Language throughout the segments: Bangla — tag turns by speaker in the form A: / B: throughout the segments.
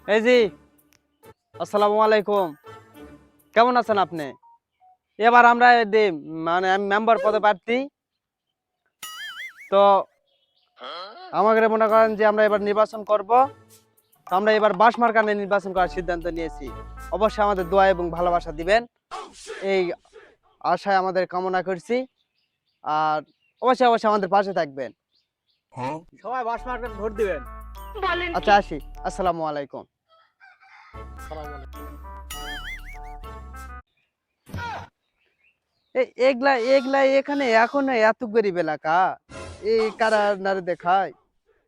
A: এই জি, আসসালামু আলাইকুম। কেমন আছেন আপনি? এবার আমরা মানে আমি মেম্বার পদে প্রার্থী। তো আমাকে মনে করেন যে আমরা এবার নির্বাচন করব। তো আমরা এবার বাঁশমার্কা নিয়ে নির্বাচন করার সিদ্ধান্ত নিয়েছি। অবশ্যই আমাদের দোয়া এবং ভালোবাসা দিবেন। এই আশায় আমাদের কামনা করছি। আর অবশ্যই আমাদের পাশে থাকবেন।
B: সবাই বাস মার্কেট ভোট দিবেন।
A: আচ্ছা আসি। আসসালামু আলাইকুম। এগলা এগলা এখানে এখনো এত গরিব এলাকা এই কারা নারে দেখায়।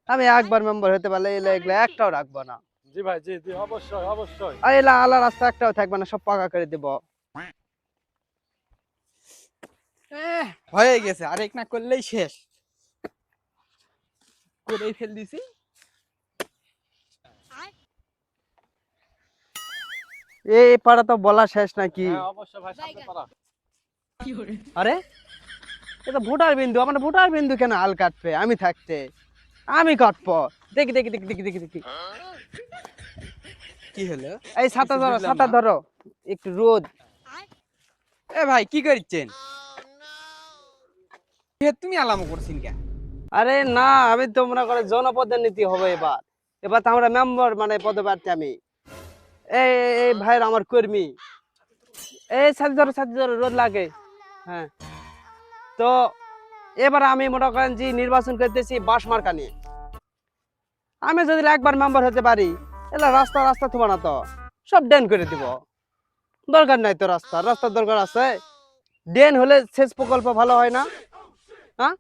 A: আমি একবার মেম্বার হতে পারলে এলা এগুলা একটাও রাখবো না।
B: জি ভাই, জি জি, অবশ্যই অবশ্যই।
A: আর এলা আলা রাস্তা একটাও থাকবে না, সব পাকা করে দেব।
C: হয়ে গেছে, আরেক না করলেই শেষ করেই ফেল দিছি।
A: এই পাড়া তো বলা শেষ নাকি?
B: হ্যাঁ অবশ্যই ভাই, সামনে পারা।
A: আরে এটা ভোটার বিন্দু, আমার ভোটার বিন্দু কেন আল কাটবে? আমি থাকতে আমি কাটবো। দেখি দেখি দেখি দেখি দেখি দেখি
C: কি হলো?
A: এই ছাতা
C: কিছু
A: ধরো,
C: বুঝলাম
A: ছাতা
C: না।
A: ধরো, একটু রোদ।
C: এ ভাই কি করছেন? তুমি আলাম করছিন কে?
A: আরে না, আমি তো মনে করে জনপ্রতিনিধি হবে এবার। এবার তো আমরা মেম্বার মানে পদপ্রার্থী আমি। এই এই ভাইয়ের আমার কর্মী। এই ছাতি ধরো রোদ লাগে। হ্যাঁ, তো এবার আমি মনে করেন যে নির্বাচন করতেছি বাঁশমার্কা নিয়ে। আমি যদি একবার মেম্বার হতে পারি, এলা রাস্তা রাস্তা থুবা না তো, সব ড্রেন করে দিব। দরকার নাই তো রাস্তার দরকার আছে। ড্রেন হলে সেচ প্রকল্প ভালো হয় না? হ্যাঁ,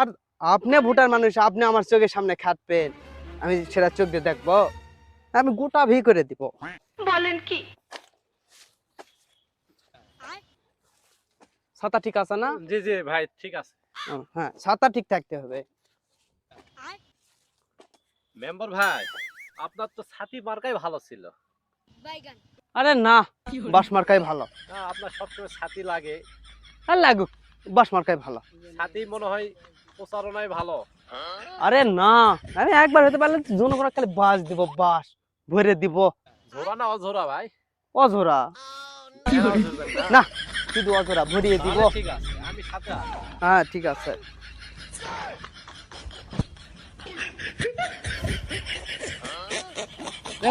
A: আর আপনি ভোটার মানুষ, আপনি আমার চোখের সামনে খাটবেন, আমি সেটা চোখ দিয়ে দেখবো? আমি গোটা ভি করে দিব।
D: বলেন কি?
A: ছাতা ঠিক আছে না?
B: জি জি ভাই, ঠিক আছে।
A: হ্যাঁ, ছাতা ঠিক থাকতে হবে।
B: মেম্বার ভাই, আপনার তো ছাতি মার্কাই ভালো ছিল।
A: আরে না, বাঁশমার্কাই ভালো।
B: আপনার সবসময় ছাতি লাগে।
A: আর লাগুক, বাঁশমার্কাই ভালো।
B: ছাতি মনে হয় প্রচারণায় ভালো।
A: আরে না, আমি একবার হতে পারলে জনগণ খালি বাস দিব, বাস ভরে দিব।
B: ঝোরা না অঝোরা ভাই?
A: অঝোরা না, শুধু অঝোরা ভরিয়ে দিব।
B: তাহলে ঠিক আছে, আমি সাথে আছি।
A: হ্যাঁ ঠিক আছে।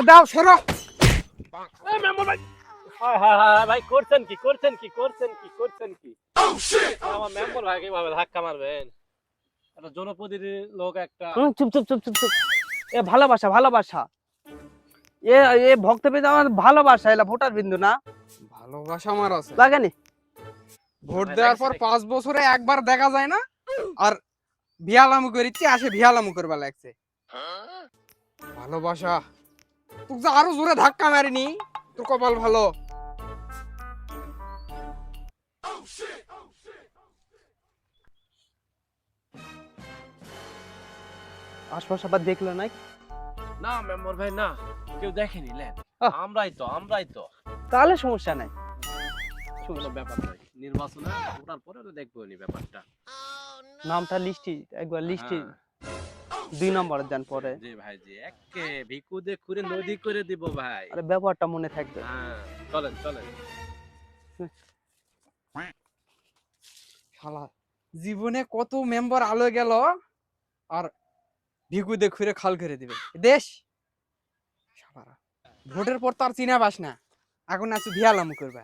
C: দাও সরো।
B: এই মেম্বার ভাই, হায় হায় হায় ভাই, করছেন কি করছেন কি করছেন কি করছেন কি? আমার মেম্বার ভাই কিভাবে ধাক্কা মারবেন? একটা জনপ্রতিনিধি লোক একটা।
A: চুপ চুপ চুপ চুপ চুপ। এ ভালোবাসা ভালোবাসা, এ এ ভক্তবৃন্দ আমার ভালোবাসা, এলা ভোটার বিন্দু না।
C: ভালোবাসা আমার আছে।
A: লাগেনি?
C: ভোট
B: ভাই,
C: দেওয়ার
B: লাগছে
C: পর
B: নাকি?
C: 5 বছরে একবার দেখা যায় না, আর ভিয়ালামু করিচ্ছি, আসে ভিয়ালামু করবা লাগছে। ভালোবাসা তুই যে আরো জোরে ধাক্কা মারিনি, তোর কপাল ভালো।
A: আশপাশ আবার দেখলো নাই?
B: না মেম্বার ভাই, না কেউ দেখেনি লেন।
A: আহ।
B: আমরাই তো
A: তাহলে সমস্যা নাই।
B: কোনো ব্যাপার নয়। নির্বাচনে ওঠার পরে তো দেখবো নি ব্যাপারটা।
A: নামটা লিস্টি একবার লিস্টি
B: হ্যাঁ,
A: 2 নম্বরে দেন পরে।
B: জি ভাই, জি একে ভিকুদে খুঁড়ে নদী করে দিব ভাই।
A: আরে ব্যাপারটা মনে থাকবে।
B: হ্যাঁ, চলেন চলেন।
C: শালা জীবনে কত মেম্বার আলো গেল, আর ভিগু দেখুরে খাল করে দিবে দেশ। শালারা ভোটের পর তার চিনা পাস না, এখন আছে ভিয়ালামু করবে।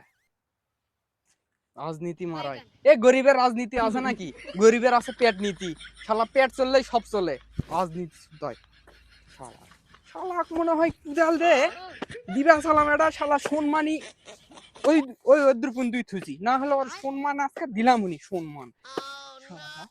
C: রাজনীতি মারাই, এ গরিবের রাজনীতি আছে নাকি? গরিবের আছে পেট নীতি। শালা পেট চললেই সব চলে, রাজনীতি শুধাই। শালা শালা মনে হয় কুদাল দে দিবা সালাম, এটা শালা সম্মানী ওই ওই অদ্রুপুন দুই থুচি না হলে ওর সম্মান আজকে দিলাম উনি সম্মান। শালা